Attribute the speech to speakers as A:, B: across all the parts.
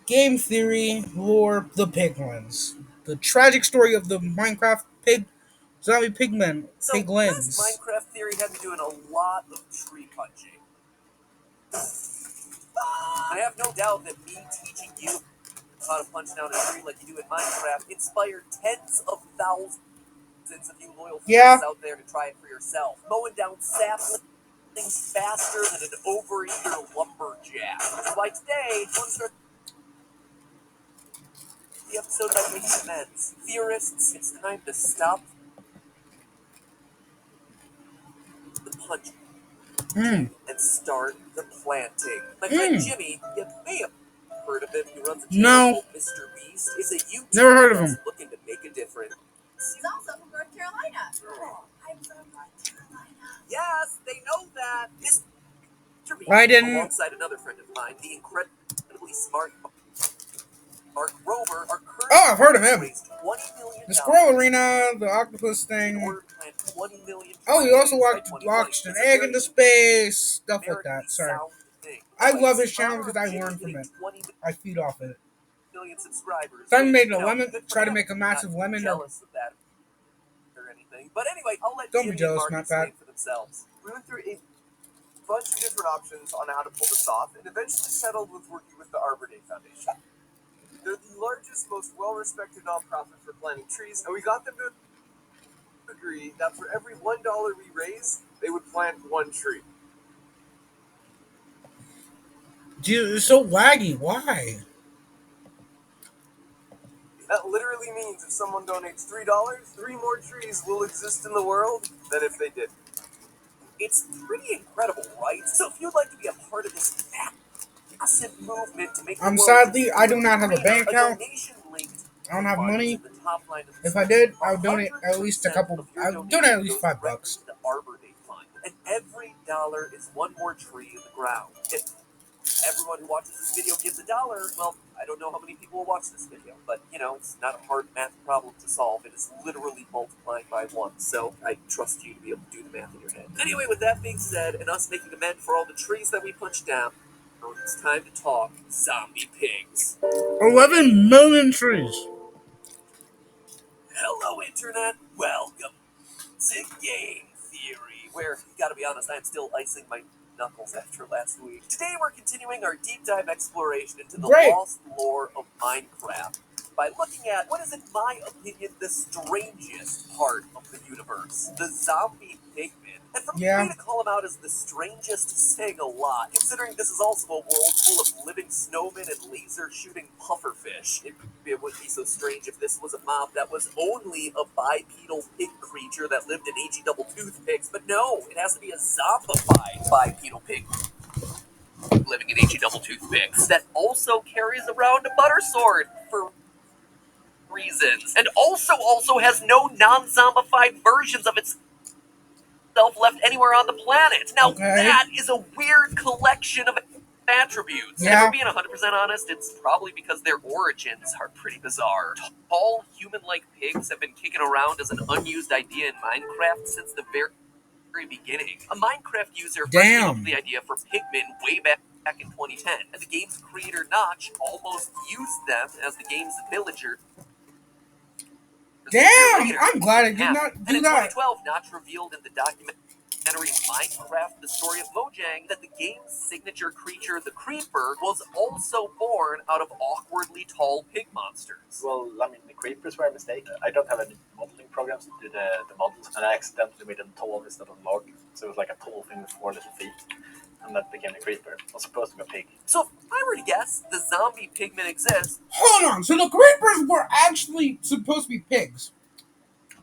A: Game theory, lore, the piglins. The tragic story of the Minecraft zombie
B: So this
A: piglins.
B: Minecraft theory had me doing a lot of tree punching. I have no doubt that me teaching you how to punch down a tree like you do in Minecraft inspired tens of thousands of you loyal
A: Yeah,
B: fans out there to try it for yourself. Mowing down saplings faster than an overeager lumberjack. Which is why today, I want to start the episode by making amends. Theorists, it's time to stop the punching
A: mm,
B: and start the planting. My friend
A: mm.
B: Jimmy, you may have heard of him. He runs a channel
A: No,
B: called Mr. Beast. Is a
A: never
B: YouTuber
A: heard of
B: that's
A: him.
B: looking to make a difference.
C: He's also from North Carolina. Oh, I'm from North Carolina.
B: Yes, they know that. Mr.
A: I
B: Beast,
A: didn't.
B: alongside another friend of mine, the incredibly smart Mark Rover, are
A: Oh, I've heard
B: currently
A: of
B: working to
A: him.
B: raise $20 million
A: The squirrel arena, the octopus
B: in
A: thing.
B: order to plant 20 million
A: Oh, he also
B: trees by
A: launched
B: 2020.
A: an
B: It's a
A: egg
B: very
A: into space, stuff like
B: numerically
A: that. Sorry.
B: sound thing.
A: I
B: Anyways,
A: love his
B: in
A: channel
B: honor
A: because
B: of
A: I
B: Jimmy
A: learn from
B: hitting
A: it.
B: 20
A: I feed off it.
B: million subscribers,
A: Time
B: which,
A: made a lemon.
B: good for
A: Try to
B: him.
A: make a
B: Not
A: massive lemon. Or
B: jealous of that or anything. But anyway, I'll let
A: don't be
B: Jimmy and
A: jealous,
B: Mark
A: not Pat.
B: explain for themselves. We went through a bunch of different options on how to pull this off and eventually settled with working with the Arbor Day Foundation. They're the largest, most well-respected nonprofit for planting trees, and we got them to agree that for every $1 we raise, they would plant one tree.
A: Dude, it's so laggy. Why?
B: That literally means if someone donates $3, three more trees will exist in the world than if they didn't. It's pretty incredible, right? So if you'd like to be a part of this massive movement to make the world
A: Sadly, I
B: a
A: do not have a
B: greener,
A: bank
B: a
A: account.
B: donation link to
A: I don't
B: the
A: have
B: fund is
A: money.
B: in the top line of the
A: If I
B: description.
A: did, I would donate at least a
B: 100%
A: couple.
B: of your
A: I would donate
B: donation
A: at least
B: goes directly
A: $5.
B: to the Arbor Day Fund, and every dollar is one more tree in the ground. If everyone who watches this video gives $1, well, I don't know how many people will watch this video, but it's not a hard math problem to solve. It is literally multiplying by 1, so I trust you to be able to do the math in your head. Anyway, with that being said, and us making amends for all the trees that we punched down, it's time to talk zombie pigs.
A: 11 million trees.
B: Hello, Internet. Welcome to Game Theory, where, gotta be honest, I'm still icing my knuckles after last week. Today we're continuing our deep dive exploration into the
A: Great.
B: lost lore of Minecraft by looking at what is, in my opinion, the strangest part of the universe, the zombie pigmen. And for
A: Yeah.
B: me to call them out as the strangest is saying a lot, considering this is also a world full of living snowmen and laser-shooting pufferfish. It wouldn't be so strange if this was a mob that was only a bipedal pig creature that lived in AG double toothpicks, but no, it has to be a zombified bipedal pig living in AG double toothpicks that also carries around a butter sword for reasons, and also has no non-zombified versions of itself left anywhere on the planet. Now
A: Okay.
B: that is a weird collection of attributes. And if
A: Yeah.
B: we're being 100% honest, it's probably because their origins are pretty bizarre. Tall, human-like pigs have been kicking around as an unused idea in Minecraft since the very beginning. A Minecraft user first came up with the idea for pigmen way back in 2010, and the game's creator Notch almost used them as the game's villager.
A: Damn! I'm glad I did not
B: And
A: do
B: in
A: that.
B: 2012, Notch revealed in the documentary Minecraft: The Story of Mojang that the game's signature creature, the Creeper, was also born out of awkwardly tall pig monsters.
D: Well, I mean, the creepers were a mistake. I don't have any modeling programs to do the models, and I accidentally made them tall instead of log. So it was like a tall thing with 4 little feet, and that became the creeper. It was supposed to be a pig.
B: So if I were to guess, the zombie pigmen exist.
A: Hold on. So the creepers were actually supposed to be pigs.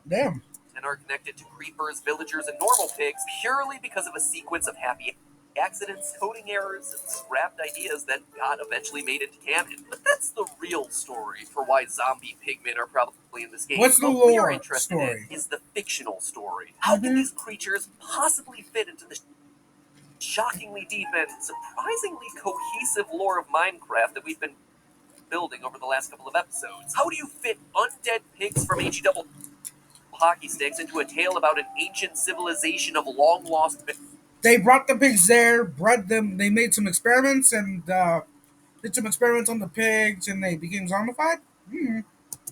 A: Damn.
B: And are connected to creepers, villagers, and normal pigs purely because of a sequence of happy accidents, coding errors, and scrapped ideas that got eventually made into canon. But that's the real story for why zombie pigmen are probably in this game.
A: What's the
B: what we are
A: lore
B: interested
A: story?
B: in is the fictional story. How can these creatures possibly fit into the shockingly deep and surprisingly cohesive lore of Minecraft that we've been building over the last couple of episodes? How do you fit undead pigs from HE double hockey sticks into a tale about an ancient civilization of long-lost...
A: They brought the pigs there, bred them. They made some experiments, and did some experiments on the pigs and they became zombified. Hmm.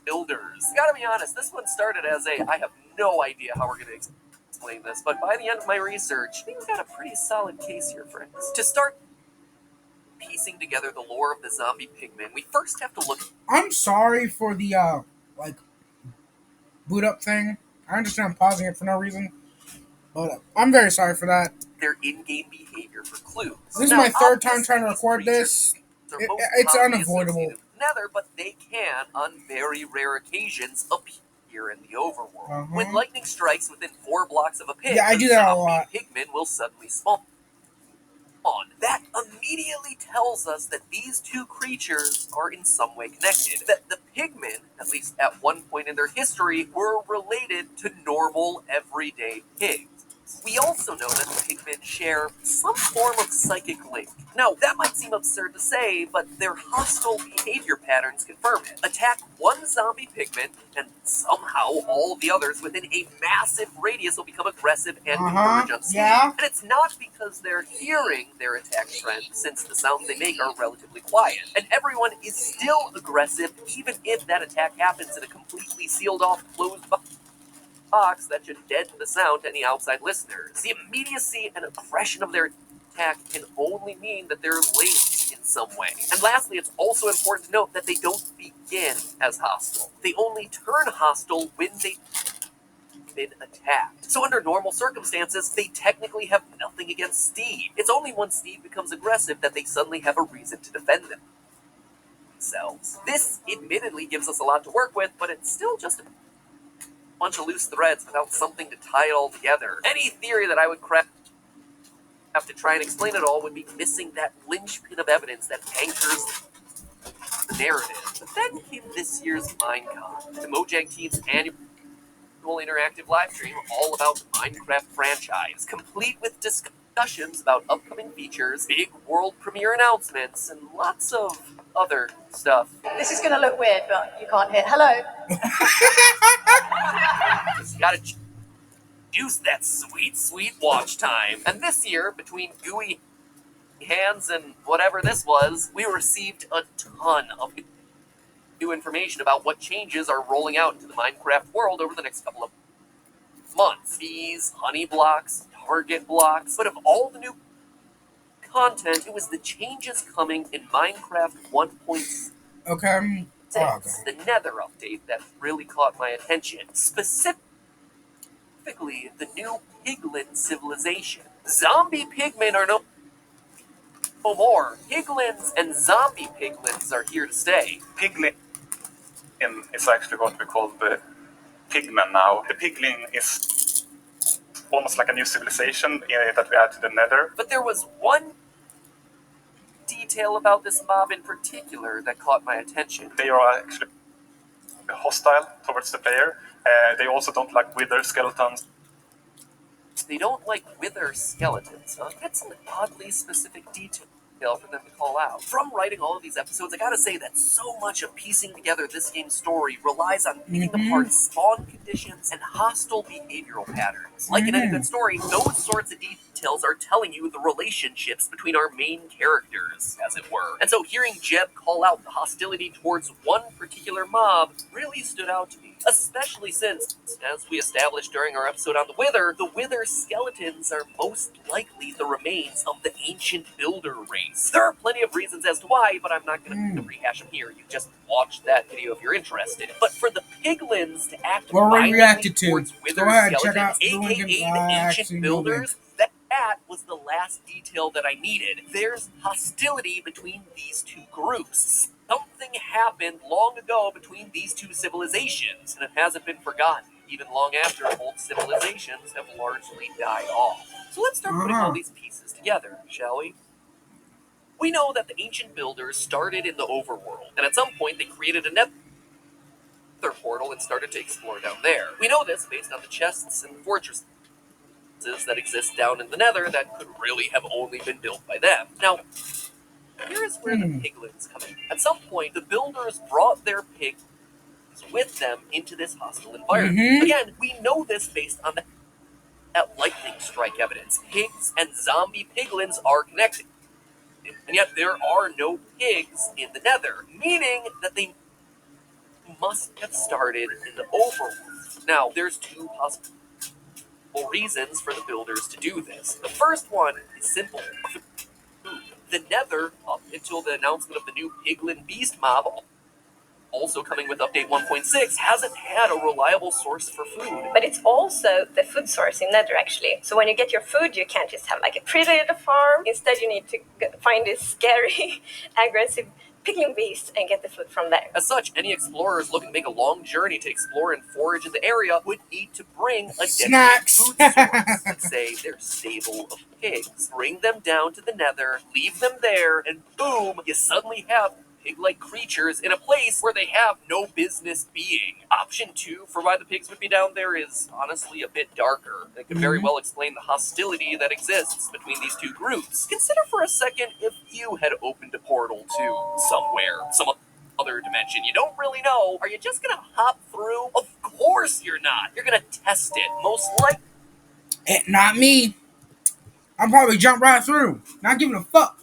B: builders. Gotta be honest, this one started as I have no idea how we're gonna explain this, but by the end of my research, I think we've got a pretty solid case here, friends. To start piecing together the lore of the zombie pigman, we first have to look at
A: I'm sorry for the like boot up thing. I understand I'm pausing it for no reason, but I'm very sorry for that.
B: their in-game behavior for clues.
A: This is
B: Now,
A: my third time
B: obviously,
A: trying to
B: these
A: record
B: creatures
A: this.
B: are most
A: It's
B: commonly
A: unavoidable.
B: associated with the Nether, but they can, on very rare occasions, appear in the overworld. When lightning strikes within 4 blocks of a pig,
A: Yeah, I
B: the
A: do that a
B: zombie
A: lot.
B: pigman will suddenly spawn. That immediately tells us that these two creatures are in some way connected. That the pigmen, at least at one point in their history, were related to normal, everyday pigs. We also know that the pigmen share some form of psychic link. Now, that might seem absurd to say, but their hostile behavior patterns confirm it. Attack one zombie pigman, and somehow all the others within a massive radius will become aggressive and converge on speed.
A: Yeah.
B: And it's not because they're hearing their attack trend, since the sounds they make are relatively quiet. And everyone is still aggressive, even if that attack happens in a completely sealed off, closed box that should deaden the sound to any outside listeners. The immediacy and aggression of their attack can only mean that they're linked in some way. And lastly, it's also important to note that they don't begin as hostile. They only turn hostile when they've been attacked. So under normal circumstances, they technically have nothing against Steve. It's only once Steve becomes aggressive that they suddenly have a reason to defend themselves. This admittedly gives us a lot to work with, but it's still just a bunch of loose threads without something to tie it all together. Any theory that I would craft to try and explain it all would be missing that linchpin of evidence that anchors the narrative. But then came this year's Minecon, the Mojang team's annual interactive live stream all about the Minecraft franchise, complete with discussions about upcoming features, big world premiere announcements, and lots of other stuff.
C: This is going to look weird, but you can't hear. Hello.
B: You gotta juice that sweet, sweet watch time. And this year, between gooey hands and whatever this was, we received a ton of new information about what changes are rolling out into the Minecraft world over the next couple of months. These honey blocks, target blocks, but of all the new content, it was the changes coming in Minecraft 1.6,
A: Okay. Oh, okay.
B: the Nether update, that really caught my attention. Specifically, the new piglin civilization. Zombie pigmen are no more. Piglins and zombie piglins are here to stay.
E: Piglin is actually what we call the pigman now. The piglin is almost like a new civilization that we add to the Nether.
B: But there was one detail about this mob in particular that caught my attention.
E: They are actually hostile towards the player. They also don't like wither skeletons.
B: They don't like wither skeletons, huh? That's an oddly specific detail for them to call out. From writing all of these episodes, I gotta say that so much of piecing together this game's story relies on picking apart spawn conditions and hostile behavioral patterns. Like in any good story, those sorts of details are telling you the relationships between our main characters, as it were. And so hearing Jeb call out the hostility towards one particular mob really stood out to me. Especially since, as we established during our episode on the Wither skeletons are most likely the remains of the ancient builder race. There are plenty of reasons as to why, but I'm not going to rehash them here. You just watch that video if you're interested. But for the piglins to act violently towards Wither skeletons, aka the ancient builders, that was the last detail that I needed. There's hostility between these two groups. Something happened long ago between these two civilizations, and it hasn't been forgotten, even long after both civilizations have largely died off. So let's start putting all these pieces together, shall we? We know that the ancient builders started in the overworld, and at some point they created a nether portal and started to explore down there. We know this based on the chests and fortresses that exist down in the nether that could really have only been built by them. Now, here's where the piglins come in. At some point, the builders brought their pigs with them into this hostile environment. Again, we know this based on that lightning strike evidence. Pigs and zombie piglins are connected. And yet there are no pigs in the Nether, meaning that they must have started in the overworld. Now, there's two possible reasons for the builders to do this. The first one is simple. The Nether, up until the announcement of the new piglin beast mob, also coming with update 1.6, hasn't had a reliable source for food.
F: But it's also the food source in Nether, actually. So when you get your food, you can't just have like a pretty little farm. Instead, you need to find this scary, aggressive piglin beast and get the food from there.
B: As such, any explorers looking to make a long journey to explore and forage in the area would need to bring a dedicated food source, like say their stable of pigs. Bring them down to the Nether, leave them there, and boom, you suddenly have pig-like creatures in a place where they have no business being. Option 2 for why the pigs would be down there is honestly a bit darker. It could very well explain the hostility that exists between these two groups. Consider for a second if you had opened a portal to somewhere, some other dimension you don't really know. Are you just gonna hop through? Of course you're not. You're gonna test it. Most likely.
A: Not me. I'll probably jump right through. Not giving a fuck.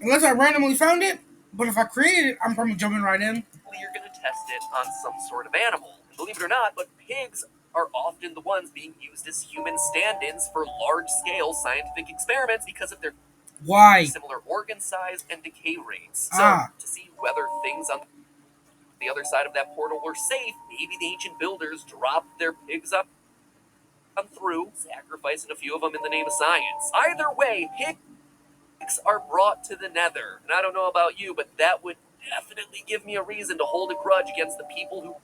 A: Unless I randomly found it. But if I created it, I'm probably jumping right in.
B: You're going to test it on some sort of animal. Believe it or not, but pigs are often the ones being used as human stand-ins for large-scale scientific experiments because of their similar organ size and decay rates. So, to see whether things on the other side of that portal were safe, maybe the ancient builders dropped their pigs up through, sacrificing a few of them in the name of science. Either way, pigs are brought to the Nether. And I don't know about you, but that would definitely give me a reason to hold a grudge against the people who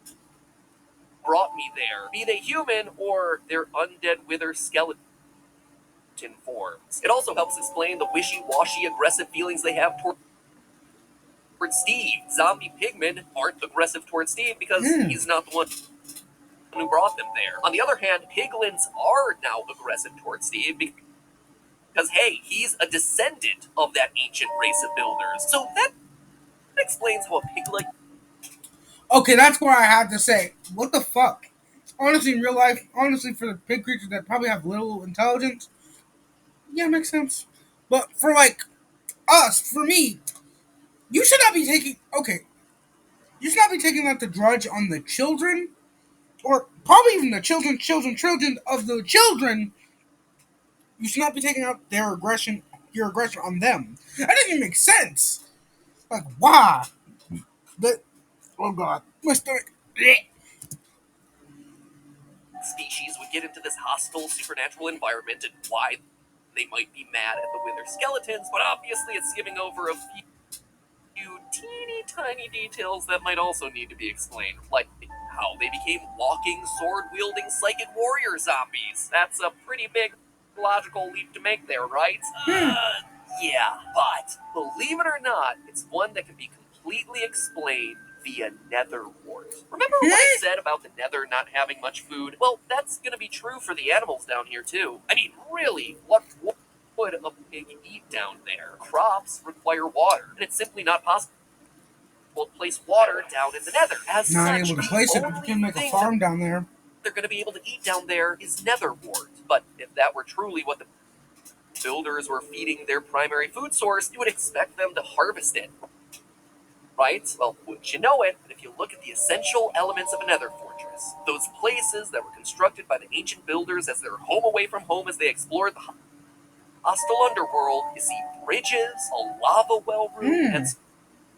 B: brought me there, be they human or their undead wither skeleton forms. It also helps explain the wishy-washy aggressive feelings they have towards Steve. Zombie pigmen aren't aggressive towards Steve because he's not the one who brought them there. On the other hand, piglins are now aggressive towards Steve because, hey, he's a descendant of that ancient race of builders. So that explains how a pig-like...
A: Okay, that's where I have to say, what the fuck? Honestly, in real life, honestly, for the pig creatures that probably have little intelligence, yeah, makes sense. But for, like, us, for me, you should not be taking... Okay, you should not be taking out the drudge on the children, or probably even the children of the children. You should not be taking out your aggression on them. That doesn't even make sense. Like, why? But, oh god, my stomach.
B: Species would get into this hostile supernatural environment and why they might be mad at the wither skeletons, but obviously it's skipping over a few teeny tiny details that might also need to be explained, like how they became walking, sword-wielding psychic warrior zombies. That's a pretty big logical leap to make there, right? Yeah, but believe it or not, it's one that can be completely explained via nether wart. Remember what I said about the nether not having much food? Well, that's going to be true for the animals down here too. I mean, really, what would a pig eat down there? Crops require water, and it's simply not possible to place water down in the nether. As
A: Not
B: such,
A: able to place it, but you can make a farm down there.
B: They're going to be able to eat down there is nether wart. But if that were truly what the builders were feeding their primary food source, you would expect them to harvest it. Right? Well, wouldn't you know it, but if you look at the essential elements of a nether fortress, those places that were constructed by the ancient builders as their home away from home as they explored the hostile underworld, you see bridges, a lava well room, and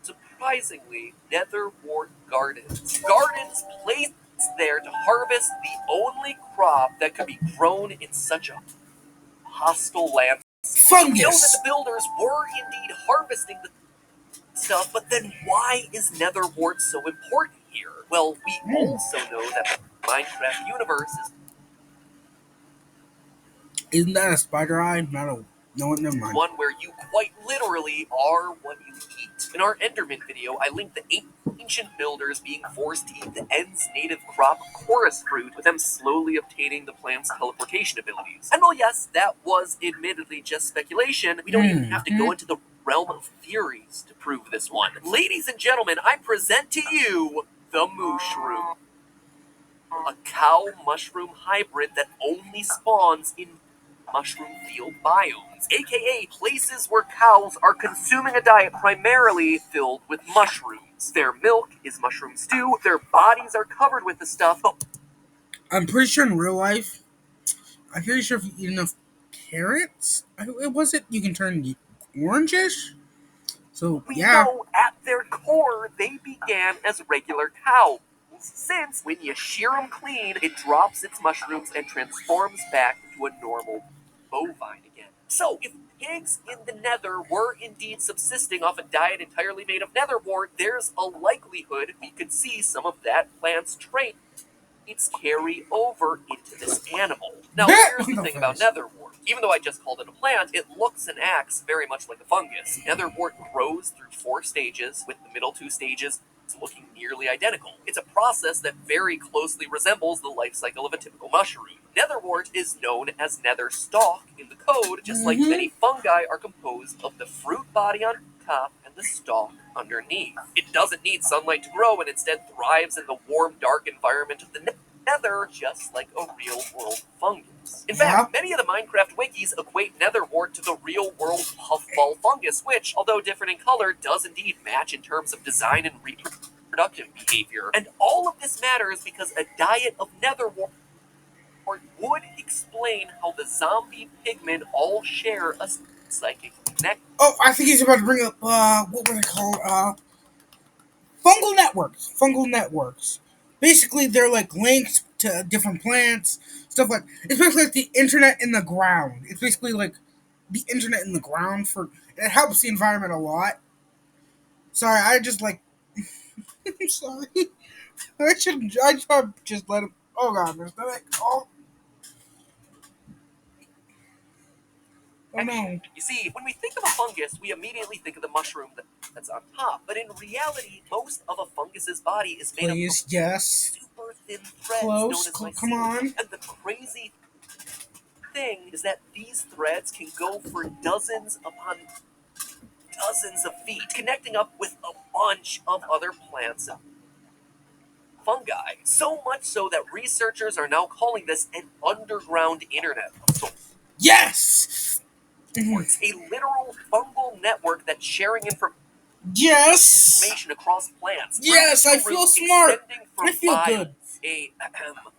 B: surprisingly, nether wart gardens. Gardens placed there to harvest the only crop that could be grown in such a hostile landscape.
A: Fungus!
B: We know that the builders were indeed harvesting the stuff, but then why is nether wart so important here? Well, we also know that the Minecraft universe is...
A: Isn't that a spider eye? No, never mind.
B: One where you quite literally are what you eat. In our Enderman video, I linked the ancient builders being forced to eat the End's native crop chorus fruit, with them slowly obtaining the plant's teleportation abilities. And while yes, that was admittedly just speculation, we don't even have to go into the realm of theories to prove this one. Ladies and gentlemen, I present to you the mushroom. A cow mushroom hybrid that only spawns in mushroom field biomes, aka places where cows are consuming a diet primarily filled with mushrooms. Their milk is mushroom stew, their bodies are covered with the stuff.
A: I'm pretty sure in real life, I'm pretty sure if you eat enough carrots, it was it, you can turn orangish. So
B: We
A: yeah.
B: know at their core they began as regular cows. Since when you shear them clean, it drops its mushrooms and transforms back into a normal bovine again. So if pigs in the nether were indeed subsisting off a diet entirely made of netherwort, there's a likelihood we could see some of that plant's traits carry over into this animal. Now, here's the thing about netherwort. Even though I just called it a plant, it looks and acts very much like a fungus. Netherwort grows through 4 stages, with the middle 2 stages looking nearly identical. It's a process that very closely resembles the life cycle of a typical mushroom. Netherwort is known as nether stalk in the code, just like many fungi are composed of the fruit body on top and the stalk underneath. It doesn't need sunlight to grow and instead thrives in the warm, dark environment of the nether, just like a real-world fungus. In fact, many of the Minecraft wikis equate netherwort to the real-world puffball fungus, which, although different in color, does indeed match in terms of design and reproductive behavior. And all of this matters because a diet of netherwort would explain how the zombie pigmen all share a psychic connection.
A: Oh, I think he's about to bring up what were they called? Fungal networks. Fungal networks. Basically, they're like links to different plants, stuff like. It's basically like the internet in the ground. It's basically like the internet in the ground for. It helps the environment a lot. Sorry, I just like. I'm sorry. I should. I should just let him. Oh God, there's nothing. Oh no.
B: You see, when we think of a fungus, we immediately think of the mushroom that's on top. But in reality, most of a fungus's body is made up of super thin threads known as mycelium.
A: Come on.
B: And the crazy thing is that these threads can go for dozens upon dozens of feet, connecting up with a bunch of other plants and fungi. So much so that researchers are now calling this an underground internet of sorts.
A: Yes!
B: It's a literal fungal network that's sharing
A: Yes!
B: information across plants.
A: Yes, I feel smart. I feel good.
B: A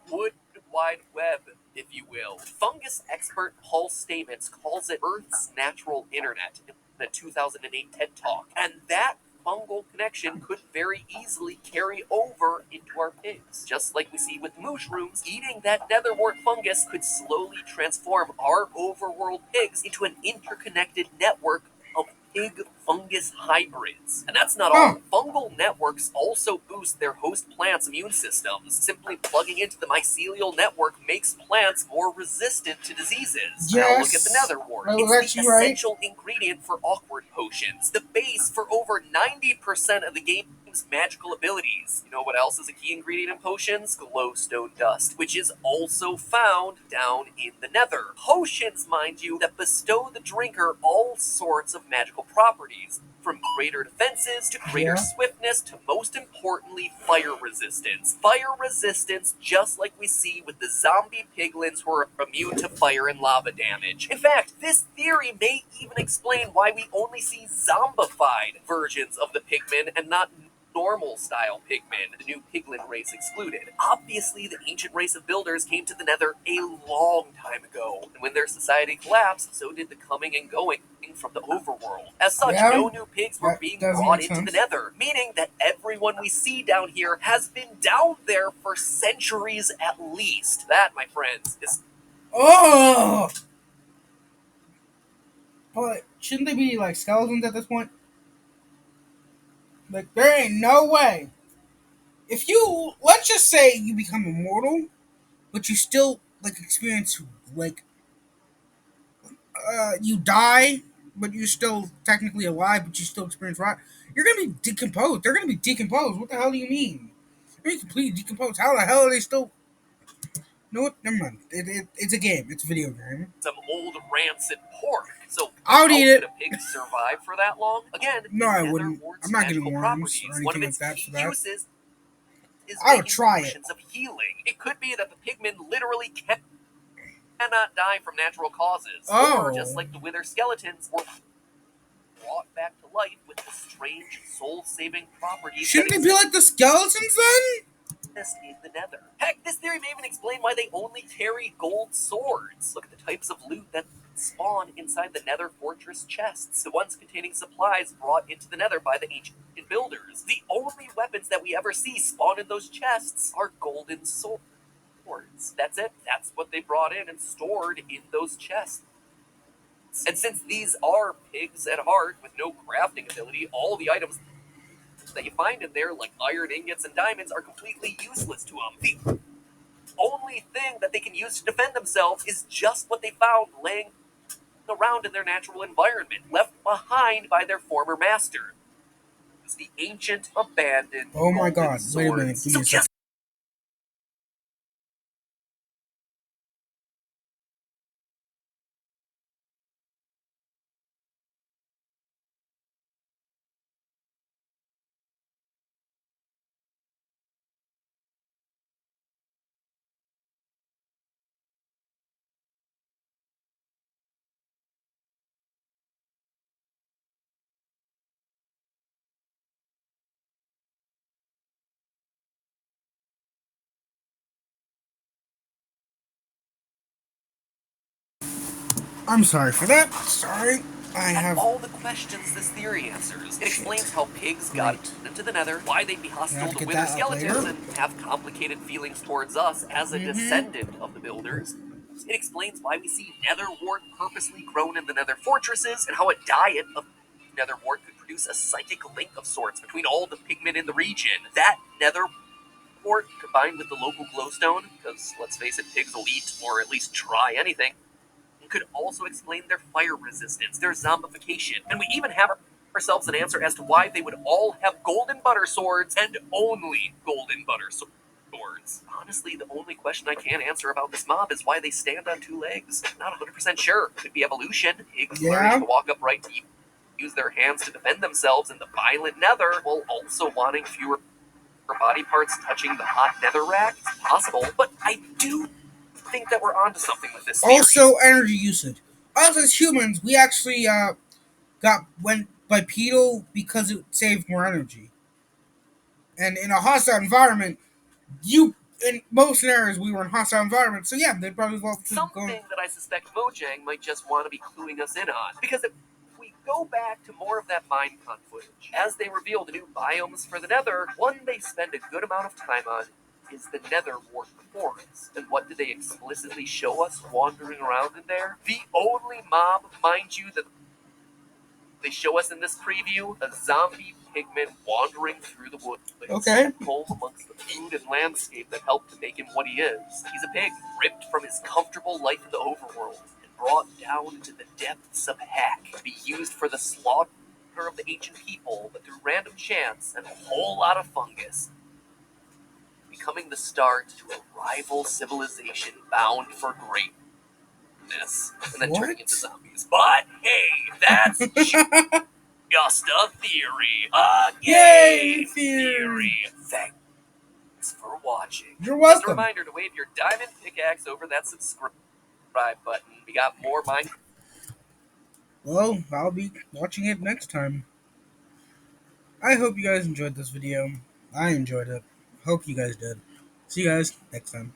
B: wood wide web, if you will. Fungus expert Paul Stamets calls it Earth's natural internet in a 2008 TED Talk. And that fungal connection could very easily carry over into our pigs. Just like we see with mushrooms, eating that netherwort fungus could slowly transform our overworld pigs into an interconnected network of pig fungus hybrids. And that's not all. Fungal networks also boost their host plants' immune systems. Simply plugging into the mycelial network makes plants more resistant to diseases. Now look at the netherwort. It's the essential ingredient for awkward potions, the base for over 90% of the game's magical abilities. You know what else is a key ingredient in potions? Glowstone dust, which is also found down in the nether. Potions, mind you, that bestow the drinker all sorts of magical properties, from greater defenses to greater swiftness to, most importantly, fire resistance. Fire resistance, just like we see with the zombie piglins who are immune to fire and lava damage. In fact, this theory may even explain why we only see zombified versions of the pigmen and not normal style pigmen, the new piglin race excluded. Obviously, the ancient race of builders came to the nether a long time ago, and when their society collapsed, so did the coming and going from the overworld. As such, no new pigs were being brought into the nether, meaning that everyone we see down here has been down there for centuries at least. That, my friends, is...
A: Oh! But shouldn't they be like skeletons at this point? Like, there ain't no way. If you, let's just say you become immortal, but you still, like, experience, like, you die, but you're still technically alive, but you still experience rot, you're gonna be decomposed. They're gonna be decomposed. What the hell do you mean? They're completely decomposed. How the hell are they still... No, what? Never mind. It's a game. It's a video game.
B: Some old rancid pork. So
A: I would eat it.
B: How could a pig survive for that long? Again,
A: no, I wouldn't. I'm not getting worms or anything like that for that.
B: Uses is
A: I would try it.
B: Of healing. It could be that the pigmen literally kept cannot die from natural causes.
A: Oh.
B: Or, just like the wither skeletons, were brought back to life with the strange soul-saving properties
A: Shouldn't
B: that
A: they be like the skeletons then?
B: exist in the nether. Heck, this theory may even explain why they only carry gold swords. Look at the types of loot that spawn inside the nether fortress chests, the ones containing supplies brought into the nether by the ancient builders. The only weapons that we ever see spawn in those chests are golden swords. That's it. That's what they brought in and stored in those chests. And since these are pigs at heart with no crafting ability, all the items that you find in there, like iron ingots and diamonds, are completely useless to them. The only thing that they can use to defend themselves is just what they found laying around in their natural environment, left behind by their former master. It's the ancient, abandoned
A: Oh my
B: golden
A: god, wait a minute,
B: swords.
A: give me a second. I'm sorry for that. Sorry. I
B: And
A: have
B: all the questions this theory answers. It explains how pigs got into the nether, why they'd be hostile to
A: get
B: wither
A: that up
B: skeletons,
A: later.
B: and have complicated feelings towards us as a descendant of the builders. It explains why we see nether wart purposely grown in the nether fortresses, and how a diet of nether wart could produce a psychic link of sorts between all the pigmen in the region. That nether wart, combined with the local glowstone, because let's face it, pigs will eat or at least try anything, could also explain their fire resistance, their zombification, and we even have ourselves an answer as to why they would all have golden butter swords and only golden butter swords. Honestly, the only question I can answer about this mob is why they stand on two legs. Not 100% sure. Could be evolution. Pigs learning to walk upright to use their hands to defend themselves in the violent nether, while also wanting fewer body parts touching the hot nether rack. It's possible, but I do think that we're onto something with this theory.
A: also energy usage. Us as humans, we actually went bipedal because it saved more energy. And in a hostile environment, you in most scenarios we were in hostile environments, so yeah, they probably vote to
B: Something
A: go.
B: that I suspect Mojang might just want to be cluing us in on. Because if we go back to more of that Minecon footage, as they reveal the new biomes for the Nether, one they spend a good amount of time on is the Nether Wart Forest. And what do they explicitly show us wandering around in there? The only mob, mind you, that they show us in this preview, a zombie pigman wandering through the woods.
A: Okay.
B: Home amongst the food and landscape that helped to make him what he is. He's a pig, ripped from his comfortable life in the overworld and brought down into the depths of heck to be used for the slaughter of the ancient people, but through random chance and a whole lot of fungus, becoming the start to a rival civilization bound for greatness, and then turning into zombies. But hey, that's just a theory.
A: Yay,
B: Theory. Thanks for watching.
A: You're
B: Just a
A: welcome.
B: reminder to wave your diamond pickaxe over that subscribe button. We got more Minecraft.
A: Well, I'll be watching it next time. I hope you guys enjoyed this video. I enjoyed it. Hope you guys did. See you guys next time.